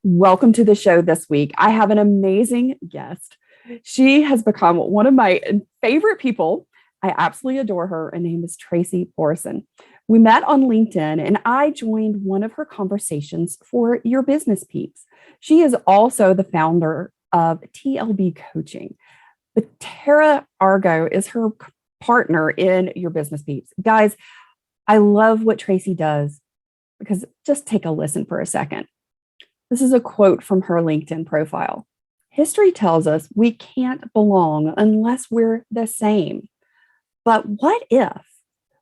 Welcome to the show this week. I have an amazing guest. She has become one of my favorite people. I absolutely adore her. Her name is Tracy Borreson. We met on LinkedIn and I joined one of her conversations for Your Business Peeps. She is also the founder of TLB Coaching. But Tara Argo is her partner in Your Business Peeps. Guys, I love what Tracy does because just take a listen for a second. This is a quote from her LinkedIn profile. History tells us we can't belong unless we're the same. But what if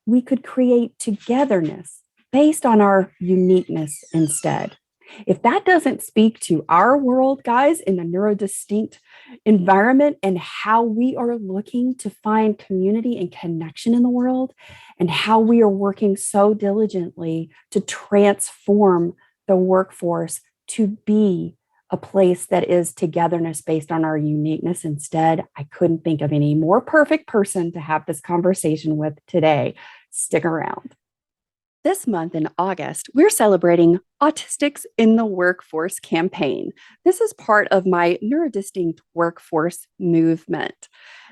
we could create togetherness based on our uniqueness instead? If that doesn't speak to our world, guys, in the neurodistinct environment and how we are looking to find community and connection in the world, and how we are working so diligently to transform the workforce to be a place that is togetherness based on our uniqueness instead, I couldn't think of any more perfect person to have this conversation with today. Stick around. This month in August, we're celebrating Autistics in the Workforce campaign. This is part of my Neurodistinct Workforce Movement.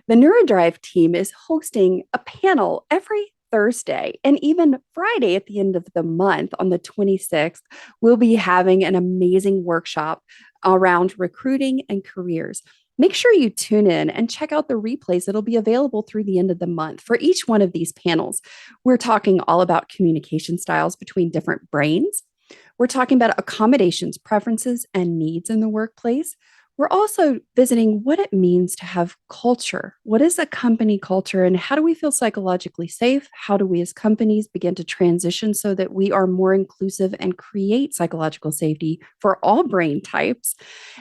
The Neurodrive team is hosting a panel every Thursday and even Friday at the end of the month on the 26th, we'll be having an amazing workshop around recruiting and careers. Make sure you tune in and check out the replays. It'll be available through the end of the month. For each one of these panels, we're talking all about communication styles between different brains. We're talking about accommodations, preferences, and needs in the workplace. We're also visiting what it means to have culture. What is a company culture and how do we feel psychologically safe? How do we as companies begin to transition so that we are more inclusive and create psychological safety for all brain types?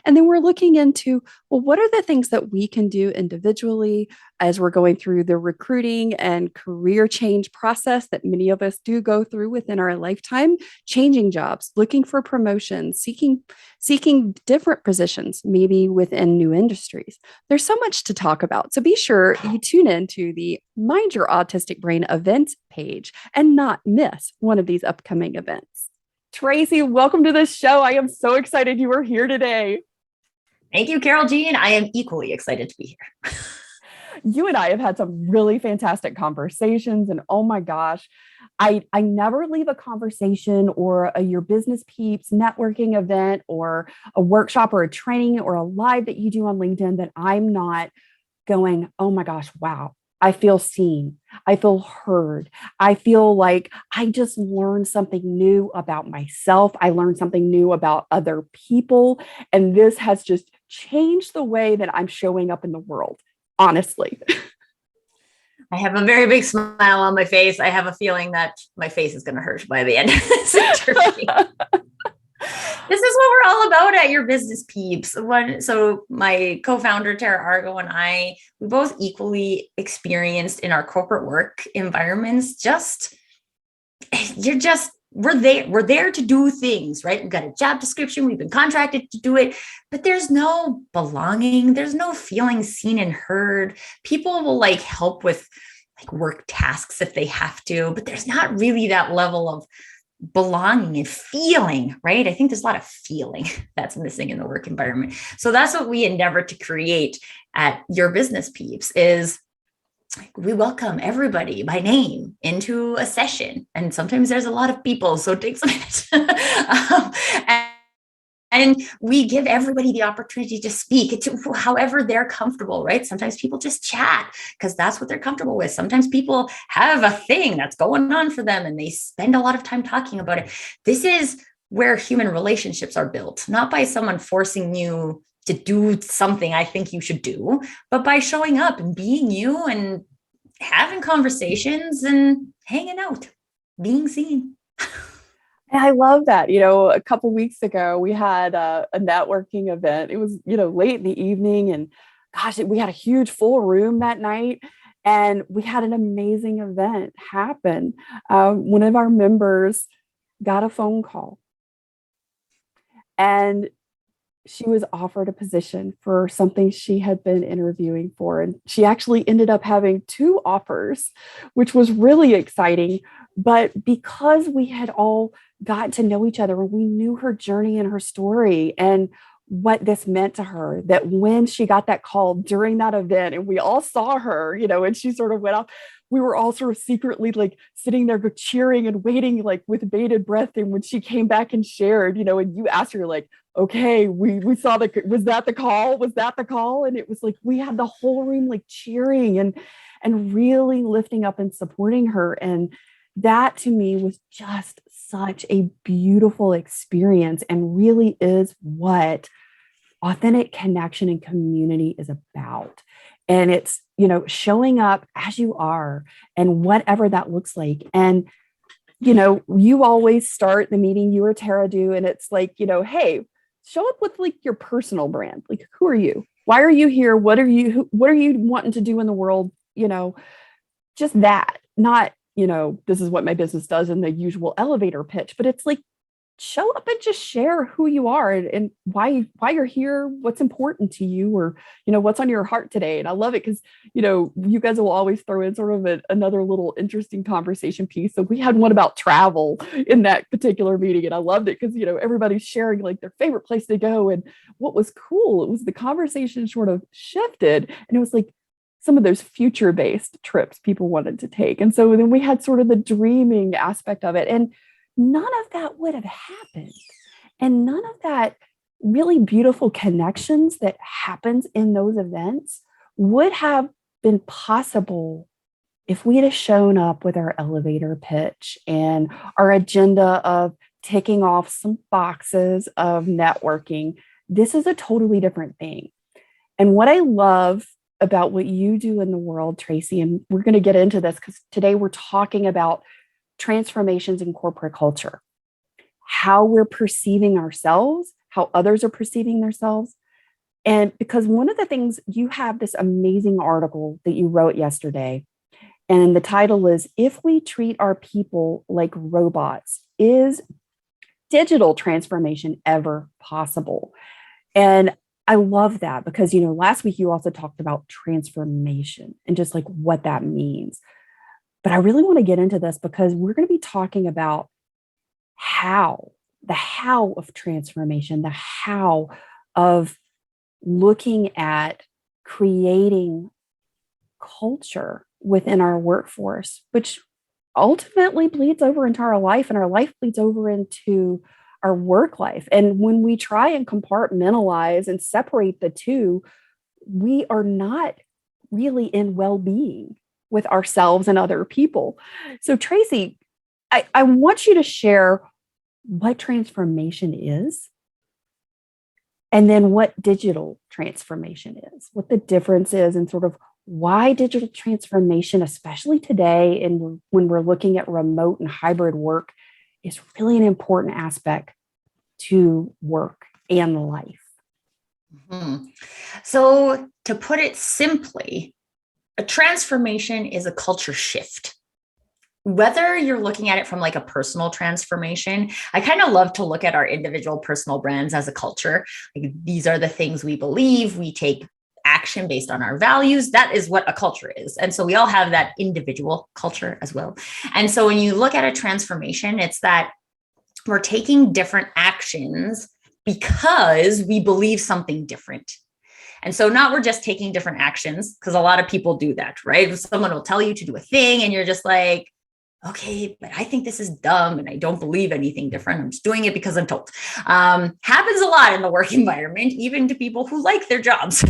And then we're looking into, well, what are the things that we can do individually as we're going through the recruiting and career change process that many of us do go through within our lifetime, changing jobs, looking for promotions, seeking different positions, maybe within new industries. There's so much to talk about. So be sure you tune in to the Mind Your Autistic Brain events page and not miss one of these upcoming events. Tracy, welcome to the show. I am so excited you are here today. Thank you, Carole Jean. I am equally excited to be here. You and I have had some really fantastic conversations, and oh my gosh, I never leave a conversation or Your Business Peeps networking event or a workshop or a training or a live that you do on LinkedIn that I'm not going, oh my gosh, wow. I feel seen. I feel heard. I feel like I just learned something new about myself. I learned something new about other people. And this has just changed the way that I'm showing up in the world, honestly. I have a very big smile on my face. I have a feeling that my face is going to hurt by the end of this interview. This is what we're all about at Your Business Peeps. So my co-founder, Tara Argo, and I, we both equally experienced in our corporate work environments, we're there to do things, right? We've got a job description. We've been contracted to do it, but there's no belonging. There's no feeling seen and heard. People will help with work tasks if they have to, but there's not really that level of belonging and feeling, right? I think there's a lot of feeling that's missing in the work environment. So that's what we endeavor to create at Your Business Peeps is we welcome everybody by name into a session. And sometimes there's a lot of people, so it takes a minute. And we give everybody the opportunity to speak to however they're comfortable, right? Sometimes people just chat because that's what they're comfortable with. Sometimes people have a thing that's going on for them and they spend a lot of time talking about it. This is where human relationships are built, not by someone forcing you to do something I think you should do, but by showing up and being you and having conversations and hanging out, being seen. And I love that. A couple of weeks ago, we had a networking event. It was, late in the evening and gosh, we had a huge full room that night and we had an amazing event happen. One of our members got a phone call and she was offered a position for something she had been interviewing for. And she actually ended up having two offers, which was really exciting But because we had all gotten to know each other and we knew her journey and her story and what this meant to her, that when she got that call during that event and we all saw her, and she sort of went off, we were all sort of secretly like sitting there cheering and waiting like with bated breath. And when she came back and shared, and you asked her like, okay, we saw was that the call? Was that the call? And it was like, we had the whole room like cheering and really lifting up and supporting her. And that to me was just such a beautiful experience and really is what authentic connection and community is about. And it's, showing up as you are and whatever that looks like. And, you always start the meeting, you or Tara do, and it's like, hey, show up with like your personal brand. Like, who are you? Why are you here? What are you wanting to do in the world? Just that, not, this is what my business does in the usual elevator pitch, but it's like, show up and just share who you are and why you're here, what's important to you, or, what's on your heart today. And I love it because, you guys will always throw in sort of another little interesting conversation piece. So we had one about travel in that particular meeting. And I loved it because, everybody's sharing like their favorite place to go. And what was cool, it was the conversation sort of shifted and it was like, some of those future-based trips people wanted to take. And so then we had sort of the dreaming aspect of it. And none of that would have happened. And none of that really beautiful connections that happens in those events would have been possible if we had shown up with our elevator pitch and our agenda of ticking off some boxes of networking. This is a totally different thing. And what I love about what you do in the world, Tracy, and we're going to get into this because today we're talking about transformations in corporate culture, how we're perceiving ourselves, how others are perceiving themselves. And because one of the things, you have this amazing article that you wrote yesterday, and the title is, If We Treat Our People Like Robots, Is Digital Transformation Ever Possible? And I love that because, last week you also talked about transformation and just like what that means. But I really want to get into this because we're going to be talking about the how of transformation, the how of looking at creating culture within our workforce, which ultimately bleeds over into our life, and our life bleeds over into our work life. And when we try and compartmentalize and separate the two, we are not really in well-being with ourselves and other people. So Tracy, I want you to share what transformation is, and then what digital transformation is, what the difference is, and sort of why digital transformation, especially today and when we're looking at remote and hybrid work, is really an important aspect to work and life. Mm-hmm. So to put it simply, a transformation is a culture shift. Whether you're looking at it from like a personal transformation, I kind of love to look at our individual personal brands as a culture. Like, these are the things we believe, we take action based on our values. That is what a culture is. And so we all have that individual culture as well. And so when you look at a transformation, it's that we're taking different actions because we believe something different. And so not we're just taking different actions, because a lot of people do that, right? Someone will tell you to do a thing and you're just like, okay, but I think this is dumb and I don't believe anything different. I'm just doing it because I'm told. Happens a lot in the work environment, even to people who like their jobs.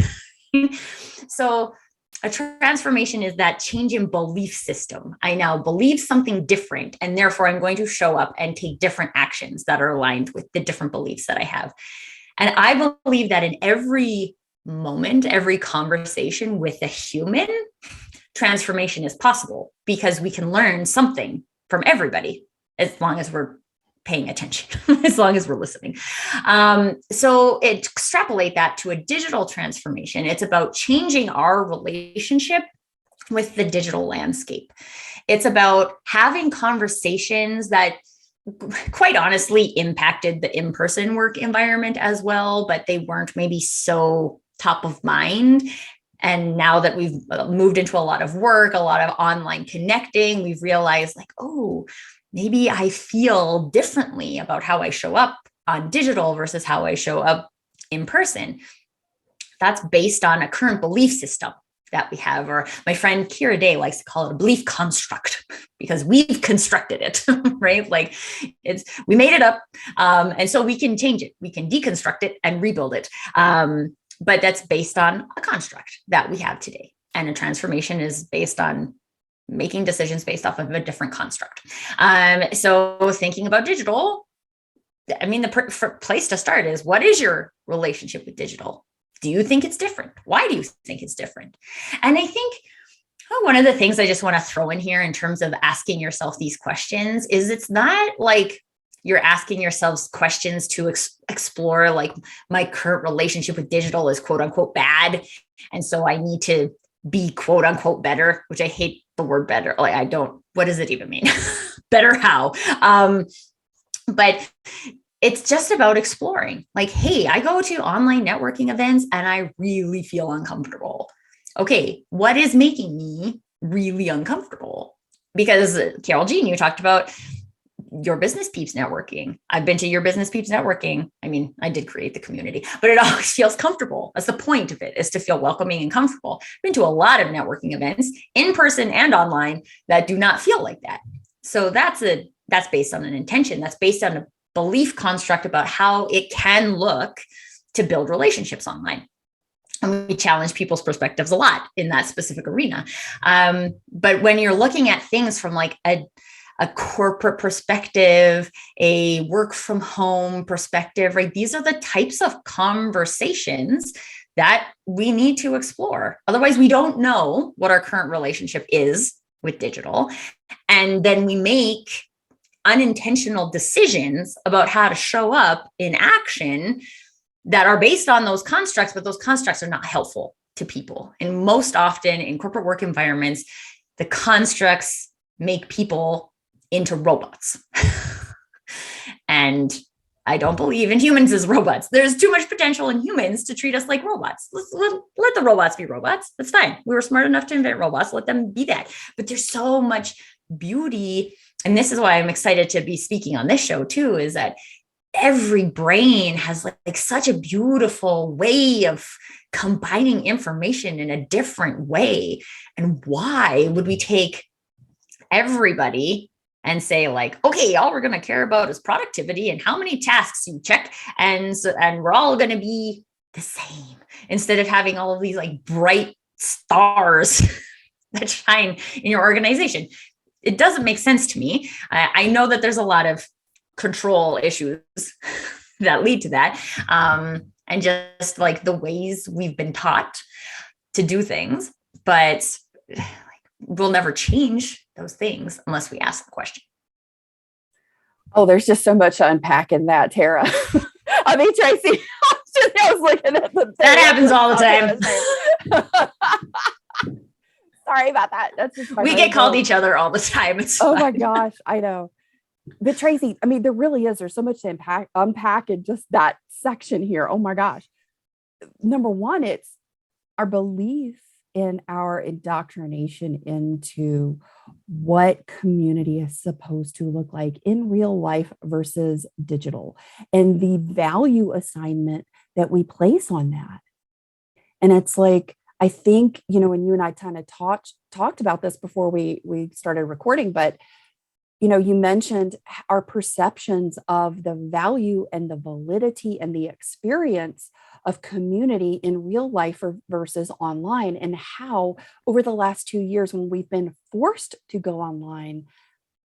So a transformation is that change in belief system. I now believe something different, and therefore I'm going to show up and take different actions that are aligned with the different beliefs that I have. And I believe that in every moment, every conversation with a human, transformation is possible because we can learn something from everybody as long as we're paying attention, as long as we're listening. So extrapolate that to a digital transformation. It's about changing our relationship with the digital landscape. It's about having conversations that quite honestly impacted the in-person work environment as well, but they weren't maybe so top of mind. And now that we've moved into a lot of work, a lot of online connecting, we've realized like, oh, maybe I feel differently about how I show up on digital versus how I show up in person. That's based on a current belief system that we have, or my friend Kira Day likes to call it a belief construct because we've constructed it, right? Like we made it up. And so we can change it. We can deconstruct it and rebuild it. But that's based on a construct that we have today. And a transformation is based on making decisions based off of a different construct. So thinking about digital, I mean, the place to start is, what is your relationship with digital? Do you think it's different? Why do you think it's different? And I think one of the things I just want to throw in here in terms of asking yourself these questions is, it's not like you're asking yourselves questions to explore like, my current relationship with digital is quote unquote bad, and so I need to be quote unquote better, which I hate the word better. Like, what does it even mean? Better how? But it's just about exploring. Like, hey, I go to online networking events and I really feel uncomfortable. Okay, what is making me really uncomfortable? Because Carole Jean, you talked about your business peeps networking. I've been to your business peeps networking. I mean, I did create the community, but it always feels comfortable. That's the point of it, is to feel welcoming and comfortable. I've been to a lot of networking events in person and online that do not feel like that. So that's based on an intention. That's based on a belief construct about how it can look to build relationships online. And we challenge people's perspectives a lot in that specific arena. But when you're looking at things from like a corporate perspective, a work from home perspective, right? These are the types of conversations that we need to explore. Otherwise, we don't know what our current relationship is with digital. And then we make unintentional decisions about how to show up in action that are based on those constructs, but those constructs are not helpful to people. And most often in corporate work environments, the constructs make people into robots. And I don't believe in humans as robots. There's too much potential in humans to treat us like robots. Let the robots be robots. That's fine. We were smart enough to invent robots. Let them be that. But there's so much beauty. And this is why I'm excited to be speaking on this show too, is that every brain has like such a beautiful way of combining information in a different way. And why would we take everybody and say like, okay, all we're going to care about is productivity and how many tasks you check. And we're all going to be the same, instead of having all of these like bright stars that shine in your organization. It doesn't make sense to me. I know that there's a lot of control issues that lead to that. And just like the ways we've been taught to do things, but we'll never change those things unless we ask the question. Oh, there's just so much to unpack in that, Tara. I mean, Tracy, I was looking at the that happens all the time. Sorry about that. That's just we get called each other all the time. It's fine. My gosh, I know. But Tracy, I mean, there's so much to unpack in just that section here. Oh my gosh. Number one, it's our belief in our indoctrination into what community is supposed to look like in real life versus digital, and the value assignment that we place on that. And it's like, I think, and you and I kind of talked about this before we started recording, but you mentioned our perceptions of the value and the validity and the experience of community in real life versus online, and how over the last 2 years, when we've been forced to go online,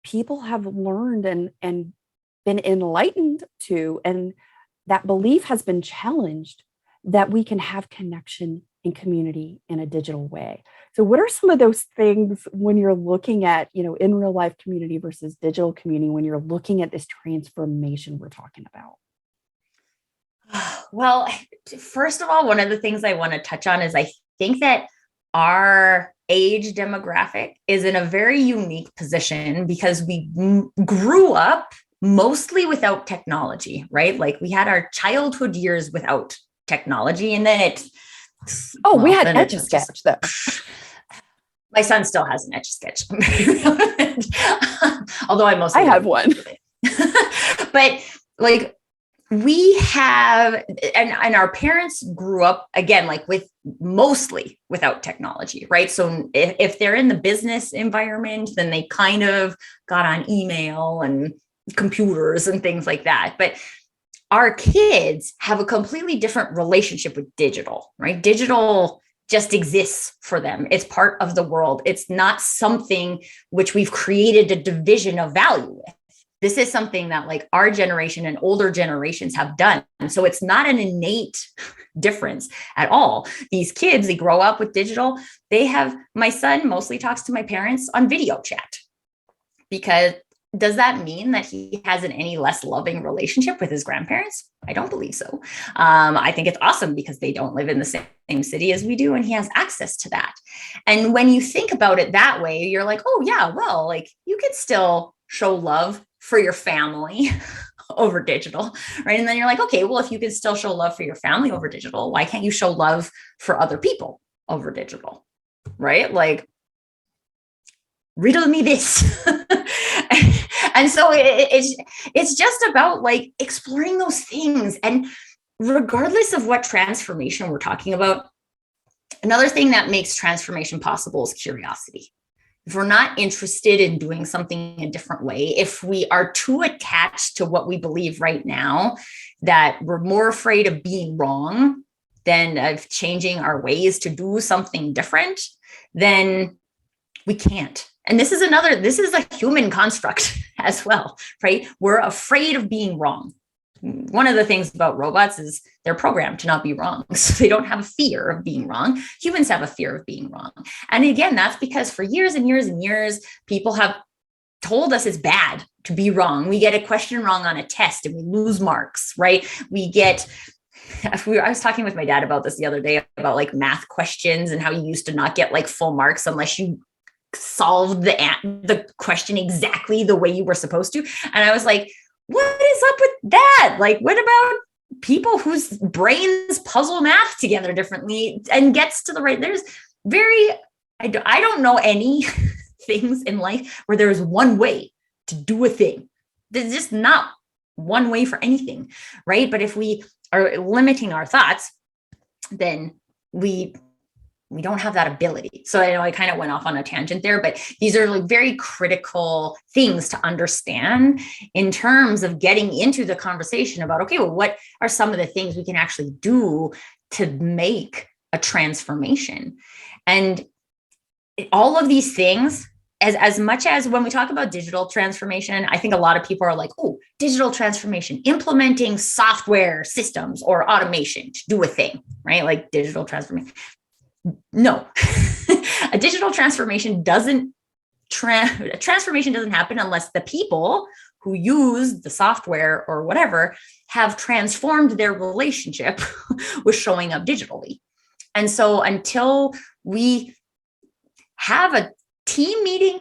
people have learned and been enlightened to, and that belief has been challenged, that we can have connection and community in a digital way. So what are some of those things when you're looking at, in real life community versus digital community, when you're looking at this transformation we're talking about? Well, first of all, one of the things I want to touch on is I think that our age demographic is in a very unique position because we grew up mostly without technology, right? Like we had our childhood years without technology, and then it Oh, we had then it just Etch-a-Sketch though. My son still has an Etch-a-Sketch. Although I have one. But like we have, and our parents grew up again, like with mostly without technology, right? So if they're in the business environment, then they kind of got on email and computers and things like that. But our kids have a completely different relationship with digital, right? Digital just exists for them. It's part of the world. It's not something which we've created a division of value with. This is something that like our generation and older generations have done. So it's not an innate difference at all. These kids, they grow up with digital. My son mostly talks to my parents on video chat. Because does that mean that he has an any less loving relationship with his grandparents? I don't believe so. I think it's awesome because they don't live in the same city as we do, and he has access to that. And when you think about it that way, you're like, oh yeah, well, like you could still show love for your family over digital, right? And then you're like, okay, well, if you can still show love for your family over digital, why can't you show love for other people over digital, right? Like, riddle me this. And so it's just about like exploring those things. And regardless of what transformation we're talking about, another thing that makes transformation possible is curiosity. If we're not interested in doing something a different way, if we are too attached to what we believe right now, that we're more afraid of being wrong than of changing our ways to do something different, then we can't. And this is a human construct as well, right? We're afraid of being wrong. One of the things about robots is they're programmed to not be wrong. So they don't have a fear of being wrong. Humans have a fear of being wrong. And again, that's because for years and years and years, people have told us it's bad to be wrong. We get a question wrong on a test and we lose marks, right? I was talking with my dad about this the other day about like math questions and how you used to not get like full marks unless you solved the question exactly the way you were supposed to. And I was like, what is up with that? Like, what about people whose brains puzzle math together differently and gets to the right? I don't know any things in life where there's one way to do a thing. There's just not one way for anything, right? But if we are limiting our thoughts, then we don't have that ability. So I know I kind of went off on a tangent there, but these are like very critical things to understand in terms of getting into the conversation about, okay, well, what are some of the things we can actually do to make a transformation? And all of these things, as much as when we talk about digital transformation, I think a lot of people are like, oh, digital transformation, implementing software systems or automation to do a thing, right? Like digital transformation. No, a digital transformation doesn't happen unless the people who use the software or whatever have transformed their relationship with showing up digitally. And so until we have a team meeting,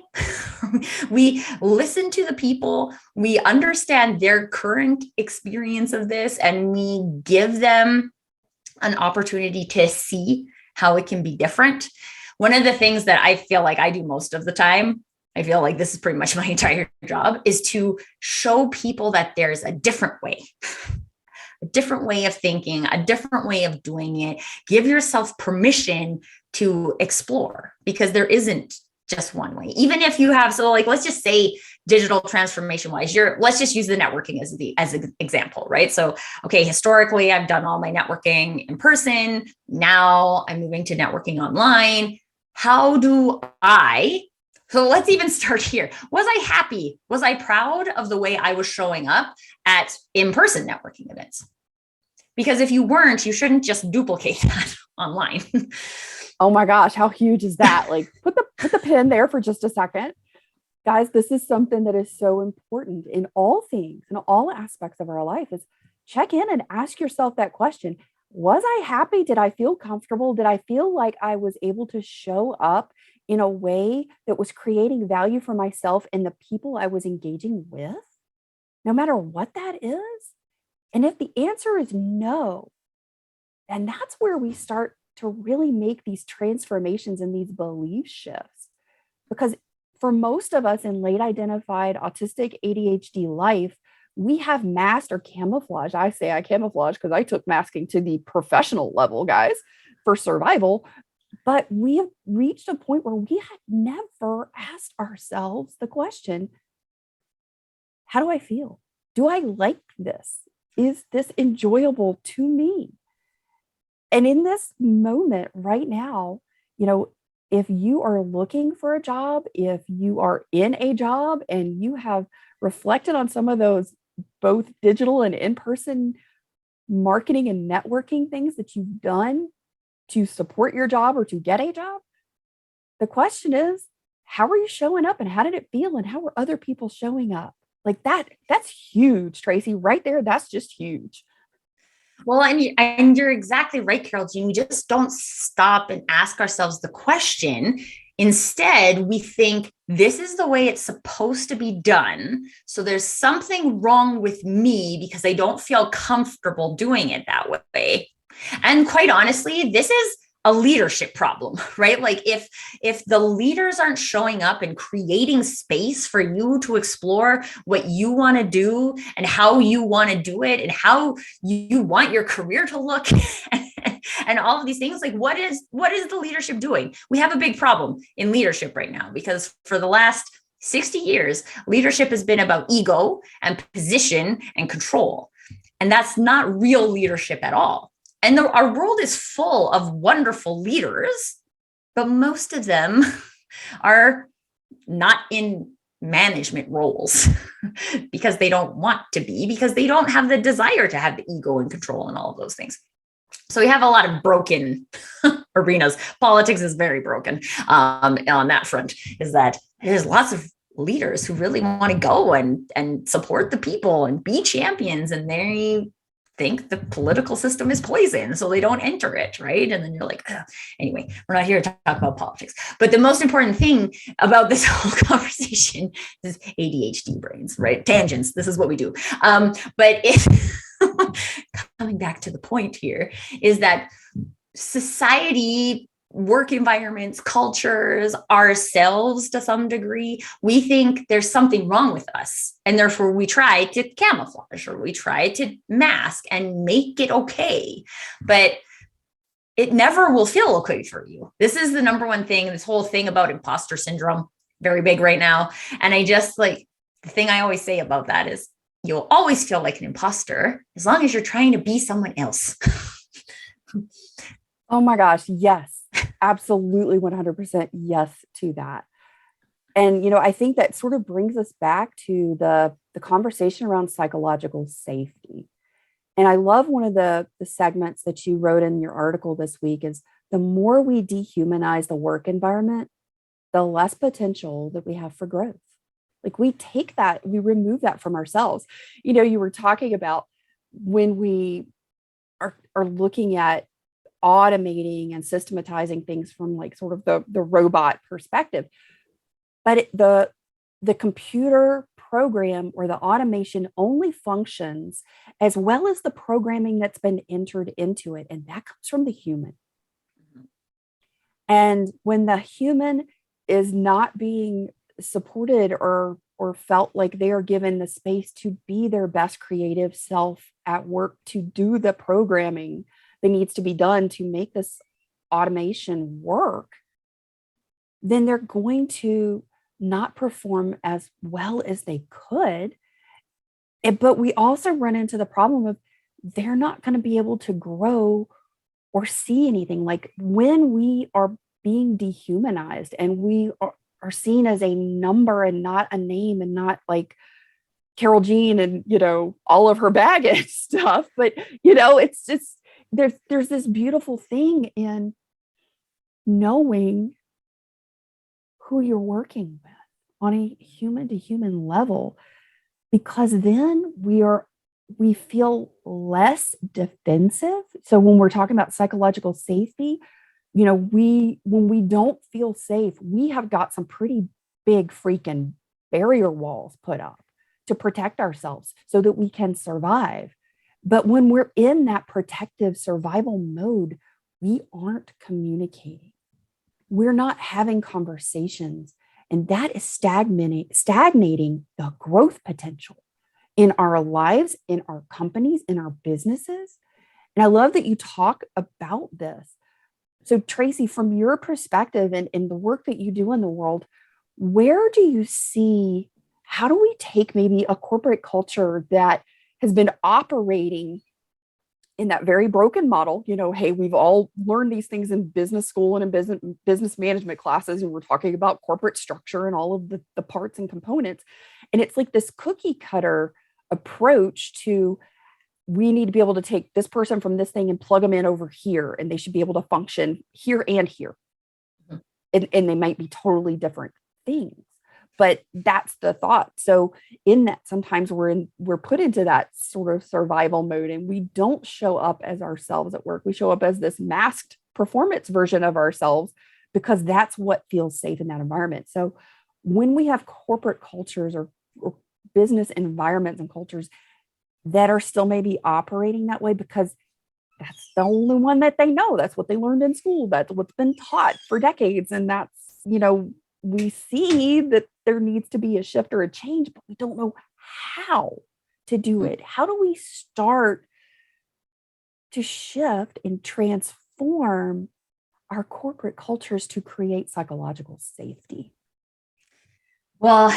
we listen to the people, we understand their current experience of this, and we give them an opportunity to see how it can be different. One of the things that I feel like I do most of the time, I feel like this is pretty much my entire job, is to show people that there's a different way of thinking, a different way of doing it. Give yourself permission to explore, because there isn't just one way. Even if you have, so like, let's just say digital transformation wise, let's just use the networking as an example, right? So, okay, historically, I've done all my networking in person. Now I'm moving to networking online. So let's even start here. Was I happy? Was I proud of the way I was showing up at in-person networking events? Because if you weren't, you shouldn't just duplicate that online. Oh my gosh, how huge is that? Like put the pin there for just a second. Guys, this is something that is so important in all things, in all aspects of our life, is check in and ask yourself that question. Was I happy? Did I feel comfortable? Did I feel like I was able to show up in a way that was creating value for myself and the people I was engaging with, no matter what that is? And if the answer is no, then that's where we start to really make these transformations and these belief shifts. Because for most of us in late identified autistic ADHD life, we have masked or camouflage. I say I camouflage because I took masking to the professional level, guys, for survival. But we have reached a point where we had never asked ourselves the question, how do I feel? Do I like this? Is this enjoyable to me? And in this moment right now, if you are looking for a job, if you are in a job and you have reflected on some of those both digital and in-person marketing and networking things that you've done to support your job or to get a job, the question is, how are you showing up and how did it feel and how are other people showing up? Like that's huge, Tracy, right there. That's just huge. Well, and you're exactly right, Carole Jean. We just don't stop and ask ourselves the question. Instead, we think this is the way it's supposed to be done. So there's something wrong with me because I don't feel comfortable doing it that way. And quite honestly, this is a leadership problem, right? Like if the leaders aren't showing up and creating space for you to explore what you want to do and how you want to do it and how you want your career to look and all of these things, like what is the leadership doing? We have a big problem in leadership right now because for the last 60 years, leadership has been about ego and position and control. And that's not real leadership at all. And our world is full of wonderful leaders, but most of them are not in management roles because they don't want to be, because they don't have the desire to have the ego and control and all of those things. So we have a lot of broken arenas. Politics is very broken on that front, is that there's lots of leaders who really want to go and support the people and be champions, and they think the political system is poison, so they don't enter it, right? And then you're like, ugh. Anyway, we're not here to talk about politics. But the most important thing about this whole conversation is ADHD brains, right? Tangents. This is what we do. But coming back to the point here is that society, work environments, cultures, ourselves to some degree, we think there's something wrong with us. And therefore we try to camouflage or we try to mask and make it okay. But it never will feel okay for you. This is the number one thing, this whole thing about imposter syndrome, very big right now. And I just the thing I always say about that is you'll always feel like an imposter as long as you're trying to be someone else. Oh my gosh. Yes. Absolutely 100% yes to that. And, I think that sort of brings us back to the conversation around psychological safety. And I love one of the segments that you wrote in your article this week is the more we dehumanize the work environment, the less potential that we have for growth. Like we take that, we remove that from ourselves. You were talking about when we are looking at automating and systematizing things from sort of the robot perspective. But the computer program or the automation only functions as well as the programming that's been entered into it. And that comes from the human. And when the human is not being supported or felt like they are given the space to be their best creative self at work, to do the programming that needs to be done to make this automation work, then they're going to not perform as well as they could. But we also run into the problem of they're not going to be able to grow or see anything. Like when we are being dehumanized and we are seen as a number and not a name and not like Carole Jean and, all of her baggage stuff. But, it's just, there's this beautiful thing in knowing who you're working with on a human to human level, because then we feel less defensive. So when we're talking about psychological safety, when we don't feel safe, we have got some pretty big freaking barrier walls put up to protect ourselves so that we can survive. But when we're in that protective survival mode, we aren't communicating. We're not having conversations. And that is stagnating the growth potential in our lives, in our companies, in our businesses. And I love that you talk about this. So, Tracy, from your perspective and in the work that you do in the world, where do you see, how do we take maybe a corporate culture that has been operating in that very broken model? Hey, we've all learned these things in business school and in business management classes, and we're talking about corporate structure and all of the parts and components. And it's like this cookie cutter approach to, we need to be able to take this person from this thing and plug them in over here, and they should be able to function here and here. And they might be totally different things, but that's the thought. So in that, sometimes we're put into that sort of survival mode, and we don't show up as ourselves at work. We show up as this masked performance version of ourselves because that's what feels safe in that environment. So when we have corporate cultures or business environments and cultures that are still maybe operating that way because that's the only one that they know, that's what they learned in school, that's what's been taught for decades, and that's, we see that there needs to be a shift or a change, but we don't know how to do it. How do we start to shift and transform our corporate cultures to create psychological safety? Well,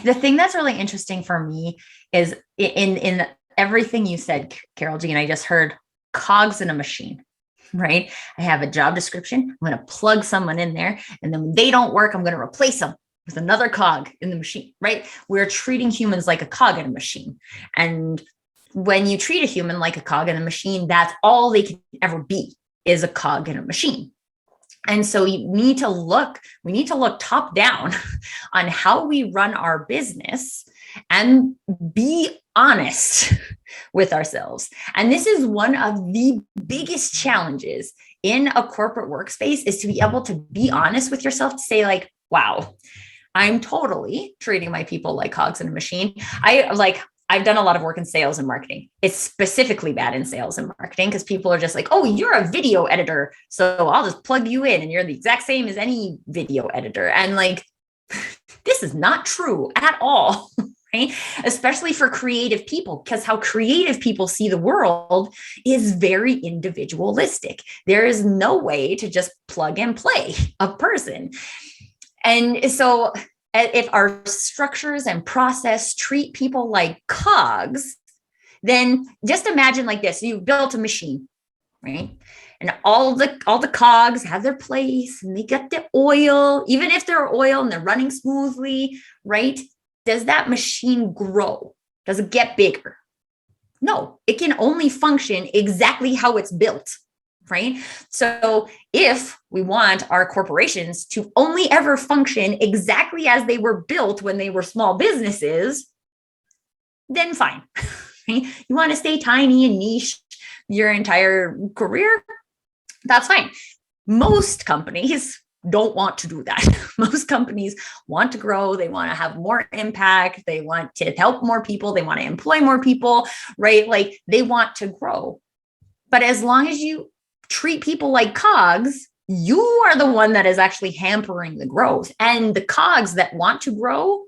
the thing that's really interesting for me is in everything you said, Carole Jean, I just heard cogs in a machine, right? I have a job description. I'm going to plug someone in there, and then when they don't work, I'm going to replace them with another cog in the machine, right? We're treating humans like a cog in a machine. And when you treat a human like a cog in a machine, that's all they can ever be, is a cog in a machine. And so we need to look top down on how we run our business and be honest with ourselves. And this is one of the biggest challenges in a corporate workspace, is to be able to be honest with yourself, to say like, wow, I'm totally treating my people like cogs in a machine. I've done a lot of work in sales and marketing. It's specifically bad in sales and marketing because people are just like, oh, you're a video editor, so I'll just plug you in and you're the exact same as any video editor. And like, this is not true at all, right? Especially for creative people, because how creative people see the world is very individualistic. There is no way to just plug and play a person. And so if our structures and process treat people like cogs, then just imagine like this: you've built a machine, right? And all the cogs have their place, and they get the oil. Even if they're oil and they're running smoothly, right? Does that machine grow? Does it get bigger? No, it can only function exactly how it's built. Right? So if we want our corporations to only ever function exactly as they were built when they were small businesses, then fine. Right? You want to stay tiny and niche your entire career? That's fine. Most companies don't want to do that. Most companies want to grow. They want to have more impact. They want to help more people. They want to employ more people, right? Like, they want to grow. But as long as you treat people like cogs, you are the one that is actually hampering the growth. And the cogs that want to grow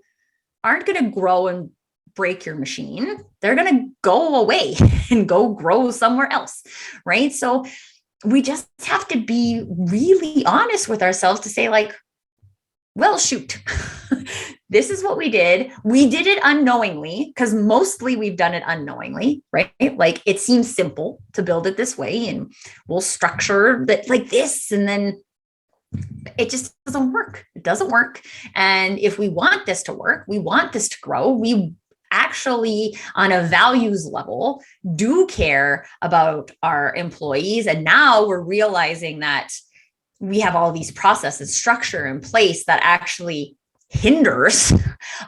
aren't going to grow and break your machine. They're going to go away and go grow somewhere else, right? So we just have to be really honest with ourselves to say like, well, shoot, this is what we did. We did it unknowingly, because mostly we've done it unknowingly, right? Like, it seems simple to build it this way, and we'll structure that like this, and then it just doesn't work. It doesn't work. And if we want this to work, we want this to grow, we actually, on a values level, do care about our employees. And now we're realizing that we have all these processes, structure in place that actually hinders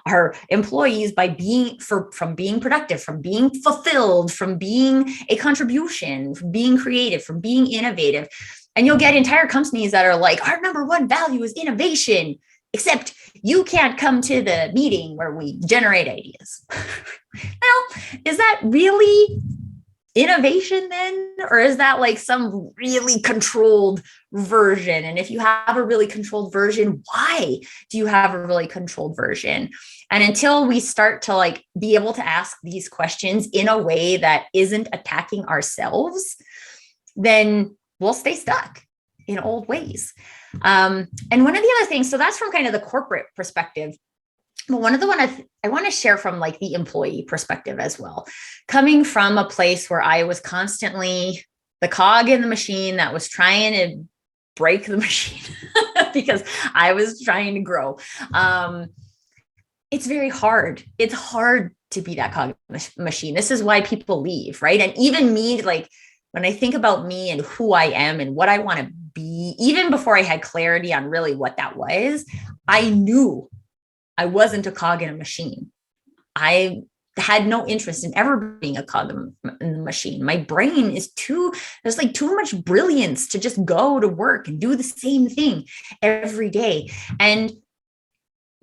our employees from being productive, from being fulfilled, from being a contribution, from being creative, from being innovative. And you'll get entire companies that are like, our number one value is innovation, except you can't come to the meeting where we generate ideas. Well, is that really innovation then? Or is that like some really controlled version? And if you have a really controlled version, why do you have a really controlled version? And until we start to like be able to ask these questions in a way that isn't attacking ourselves, then we'll stay stuck in old ways. And one of the other things, so that's from kind of the corporate perspective. But one of the one I want to share from like the employee perspective as well, coming from a place where I was constantly the cog in the machine that was trying to break the machine because I was trying to grow. It's very hard. It's hard to be that cog in the machine. This is why people leave, right? And even me, like when I think about me and who I am and what I want to be, even before I had clarity on really what that was, I knew I wasn't a cog in a machine. I had no interest in ever being a cog in the machine. My brain is there's like too much brilliance to just go to work and do the same thing every day. And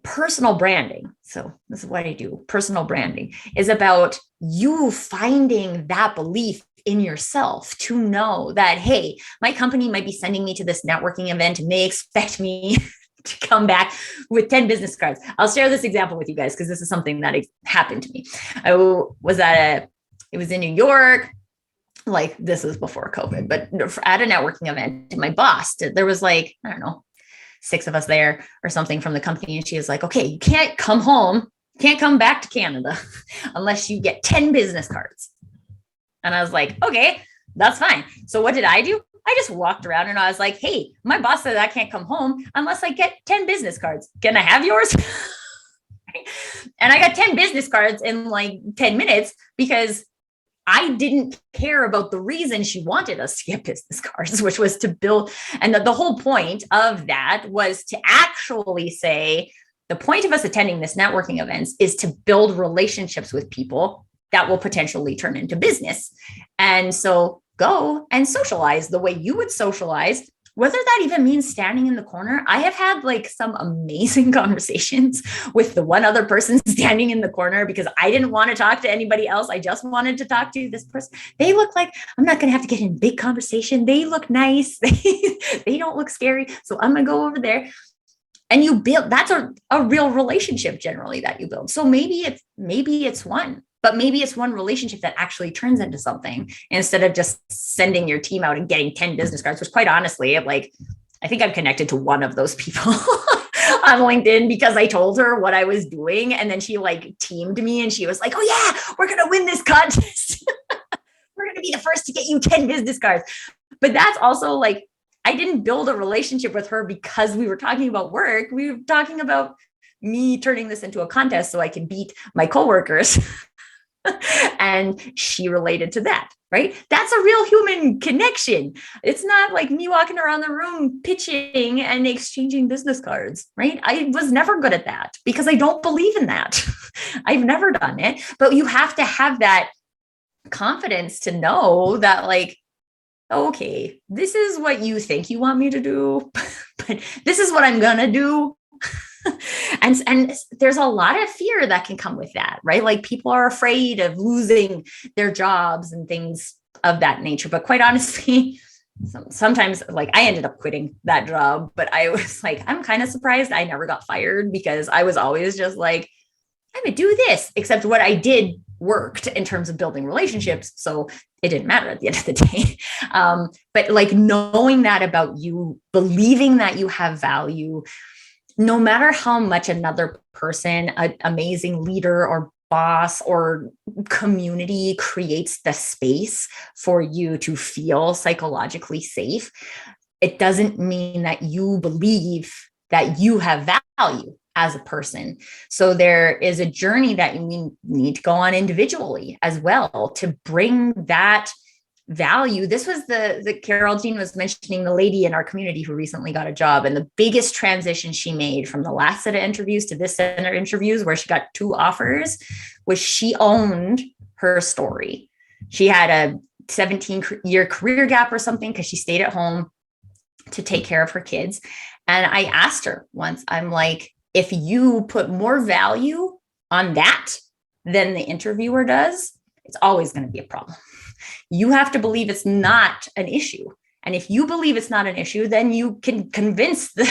personal branding, so this is what I do, personal branding is about you finding that belief in yourself to know that, hey, my company might be sending me to this networking event and they expect me to come back with 10 business cards. I'll share this example with you guys because this is something that happened to me. It was in New York. Like this was before COVID, but at a networking event, my boss, there was like, I don't know, 6 of us there or something from the company. And she was like, okay, you can't come home, can't come back to Canada unless you get 10 business cards. And I was like, okay, that's fine. So what did I do? I just walked around and I was like, hey, my boss said I can't come home unless I get 10 business cards. Can I have yours? And I got 10 business cards in like 10 minutes because I didn't care about the reason she wanted us to get business cards, which was to build. And the whole point of that was to actually say, the point of us attending this networking events is to build relationships with people that will potentially turn into business. And so go and socialize the way you would socialize, whether that even means standing in the corner. I have had like some amazing conversations with the one other person standing in the corner because I didn't want to talk to anybody else. I just wanted to talk to this person. They look like I'm not going to have to get in big conversation. They look nice. They don't look scary. So I'm going to go over there. And you build, that's a real relationship generally that you build. So maybe it's one. But maybe it's one relationship that actually turns into something instead of just sending your team out and getting 10 business cards, which quite honestly, like, I think I'm connected to one of those people on LinkedIn because I told her what I was doing. And then she like teamed me and she was like, oh yeah, we're going to win this contest. We're going to be the first to get you 10 business cards. But that's also like, I didn't build a relationship with her because we were talking about work. We were talking about me turning this into a contest so I can beat my coworkers. And she related to that, right? That's a real human connection. It's not like me walking around the room pitching and exchanging business cards, right? I was never good at that because I don't believe in that. I've never done it, but you have to have that confidence to know that like, okay, this is what you think you want me to do, but this is what I'm going to do. And there's a lot of fear that can come with that, right? Like people are afraid of losing their jobs and things of that nature. But quite honestly, sometimes like I ended up quitting that job, but I was like, I'm kind of surprised I never got fired because I was always just like, I'm going to do this, except what I did worked in terms of building relationships. So it didn't matter at the end of the day. But like knowing that about you, believing that you have value, no matter how much another person, an amazing leader or boss or community creates the space for you to feel psychologically safe, it doesn't mean that you believe that you have value as a person. So there is a journey that you need to go on individually as well to bring that value. This was the Carole Jean was mentioning, the lady in our community who recently got a job, and the biggest transition she made from the last set of interviews to this set of interviews where she got 2 offers was she owned her story. She had a 17-year career gap or something because she stayed at home to take care of her kids. And I asked her once, I'm like, if you put more value on that than the interviewer does, it's always going to be a problem. You have to believe it's not an issue. And if you believe it's not an issue, then you can convince the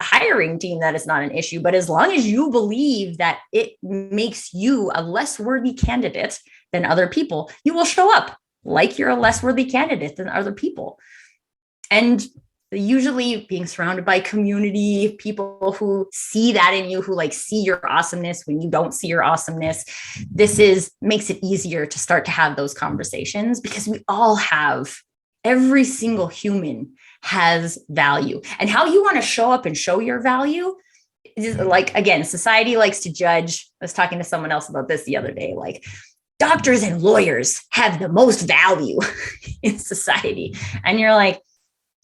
hiring team that it's not an issue. But as long as you believe that it makes you a less worthy candidate than other people, you will show up like you're a less worthy candidate than other people. And usually being surrounded by community, people who see that in you, who like see your awesomeness when you don't see your awesomeness, makes it easier to start to have those conversations, because we all have, every single human has value. And how you want to show up and show your value is like, again, society likes to judge. I was talking to someone else about this the other day, like doctors and lawyers have the most value in society. And you're like,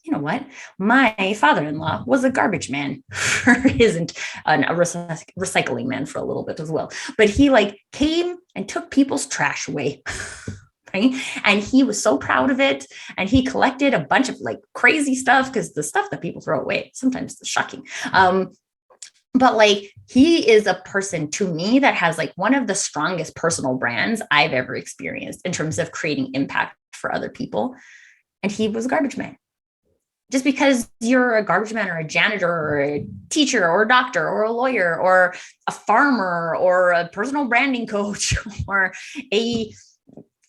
you know what? My father-in-law was a garbage man, or isn't a recycling man for a little bit as well. But he like came and took people's trash away. Right? And he was so proud of it. And he collected a bunch of like crazy stuff, because the stuff that people throw away, sometimes it's shocking. But like, he is a person to me that has like one of the strongest personal brands I've ever experienced in terms of creating impact for other people. And he was a garbage man. Just because you're a garbage man or a janitor or a teacher or a doctor or a lawyer or a farmer or a personal branding coach or a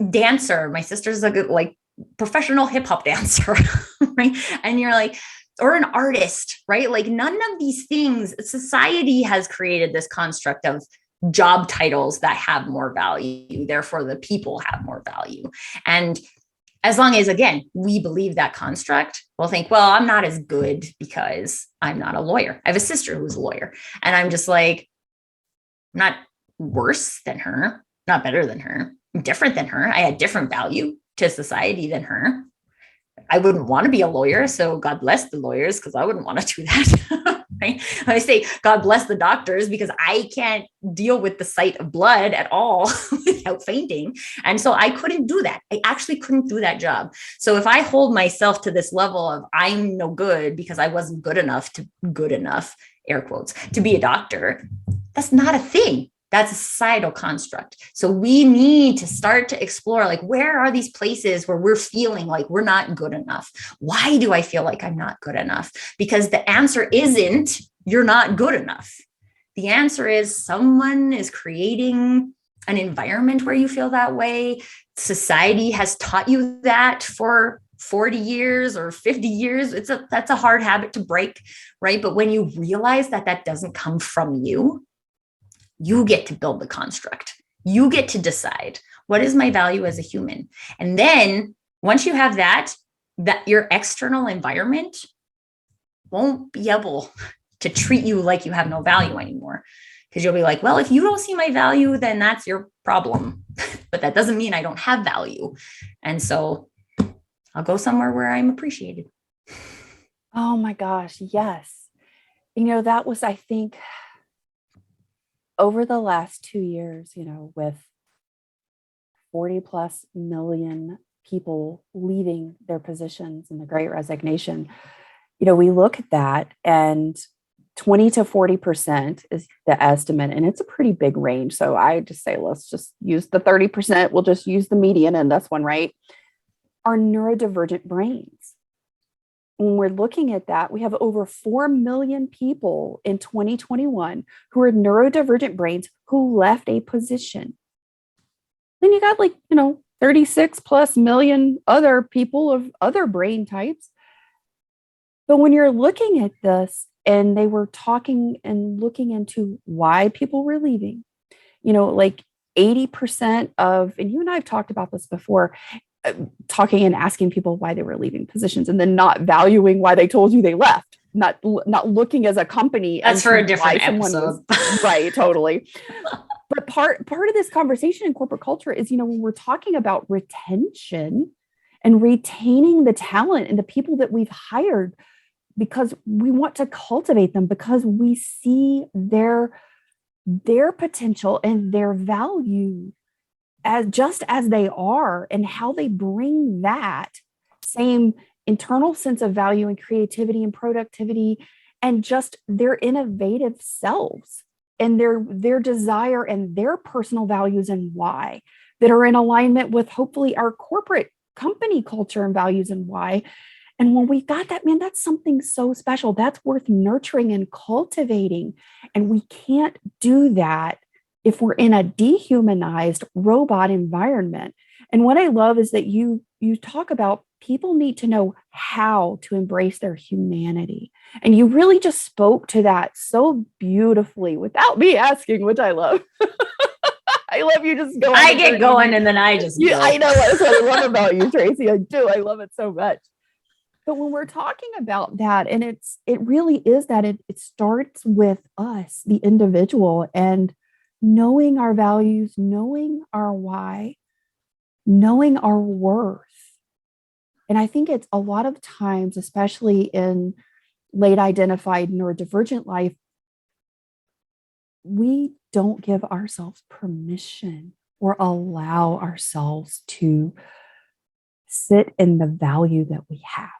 dancer. My sister's a good, like, professional hip hop dancer, right? And you're like, or an artist, right? Like, none of these things, society has created this construct of job titles that have more value. Therefore, the people have more value. And as long as, again, we believe that construct, we'll think, well, I'm not as good because I'm not a lawyer. I have a sister who's a lawyer. And I'm just like, I'm not worse than her, not better than her, I'm different than her. I had different value to society than her. I wouldn't want to be a lawyer. So God bless the lawyers, because I wouldn't want to do that. Right? I say, God bless the doctors, because I can't deal with the sight of blood at all without fainting. And so I couldn't do that. I actually couldn't do that job. So if I hold myself to this level of I'm no good because I wasn't good enough, air quotes, to be a doctor, that's not a thing. That's a societal construct. So we need to start to explore, like, where are these places where we're feeling like we're not good enough? Why do I feel like I'm not good enough? Because the answer isn't you're not good enough. The answer is someone is creating an environment where you feel that way. Society has taught you that for 40 years or 50 years. That's a hard habit to break, right? But when you realize that that doesn't come from you, you get to build the construct. You get to decide, what is my value as a human? And then once you have that your external environment won't be able to treat you like you have no value anymore. Because you'll be like, well, if you don't see my value, then that's your problem. But that doesn't mean I don't have value. And so I'll go somewhere where I'm appreciated. Oh my gosh, yes. That was, I think, over the last 2 years, with 40 plus million people leaving their positions in the Great Resignation, we look at that, and 20 to 40% is the estimate. And it's a pretty big range. So I just say, let's just use the 30%. We'll just use the median. And that's one, right? Are neurodivergent brains. When we're looking at that, we have over 4 million people in 2021 who are neurodivergent brains who left a position. Then you got 36 plus million other people of other brain types. But when you're looking at this, and they were talking and looking into why people were leaving, 80% of, and you and I have talked about this before, talking and asking people why they were leaving positions, and then not valuing why they told you they left, not looking as a company. That's for a different episode. Right, totally. But part of this conversation in corporate culture is, when we're talking about retention and retaining the talent and the people that we've hired, because we want to cultivate them, because we see their potential and their value just as they are, and how they bring that same internal sense of value and creativity and productivity and just their innovative selves and their desire and their personal values and why. that are in alignment with hopefully our corporate company culture and values and why. And when we got that, man, that's something so special. That's worth nurturing and cultivating. And we can't do that if we're in a dehumanized robot environment. And what I love is that you talk about people need to know how to embrace their humanity. And you really just spoke to that so beautifully without me asking, which I love. I love you just going. I get going and then I just go. I know that's what I love about you, Tracy. I do. I love it so much. But when we're talking about that, and it really is that it starts with us, the individual, and knowing our values, knowing our why, knowing our worth. And I think it's a lot of times, especially in late identified neurodivergent life, we don't give ourselves permission or allow ourselves to sit in the value that we have.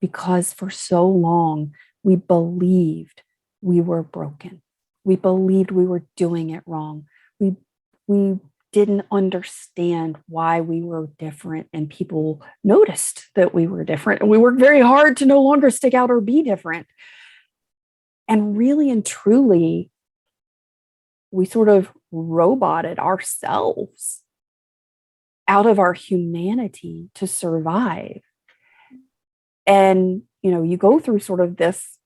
Because for so long, we believed we were broken. We believed we were doing it wrong. We didn't understand why we were different, and people noticed that we were different. And we worked very hard to no longer stick out or be different. And really and truly, we sort of roboted ourselves out of our humanity to survive. And, you go through sort of this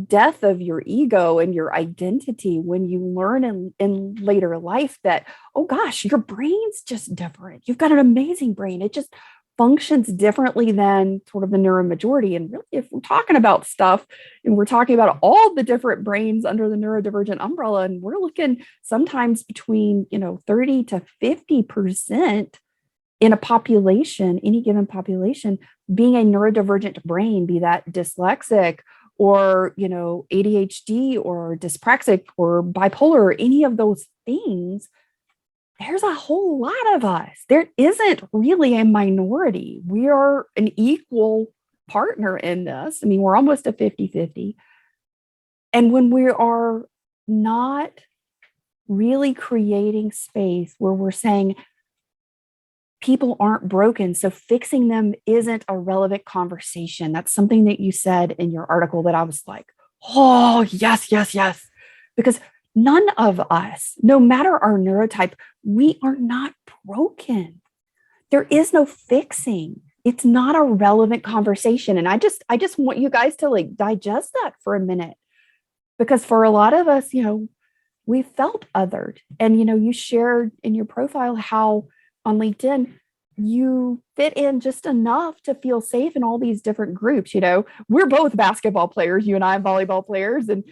death of your ego and your identity when you learn in later life that, oh gosh, your brain's just different. You've got an amazing brain. It just functions differently than sort of the neuromajority. And really, if we're talking about stuff and we're talking about all the different brains under the neurodivergent umbrella, and we're looking sometimes between, 30 to 50% in a population, any given population, being a neurodivergent brain, be that dyslexic or, ADHD or dyspraxic or bipolar or any of those things, there's a whole lot of us. There isn't really a minority. We are an equal partner in this. I mean, we're almost a 50-50. And when we are not really creating space where we're saying, people aren't broken, so fixing them isn't a relevant conversation. That's something that you said in your article that I was like, oh, yes, yes, yes. Because none of us, no matter our neurotype, we are not broken. There is no fixing. It's not a relevant conversation. And I just want you guys to digest that for a minute. Because for a lot of us, we felt othered. And, you shared in your profile how on LinkedIn, you fit in just enough to feel safe in all these different groups. We're both basketball players, you and I, volleyball players, and,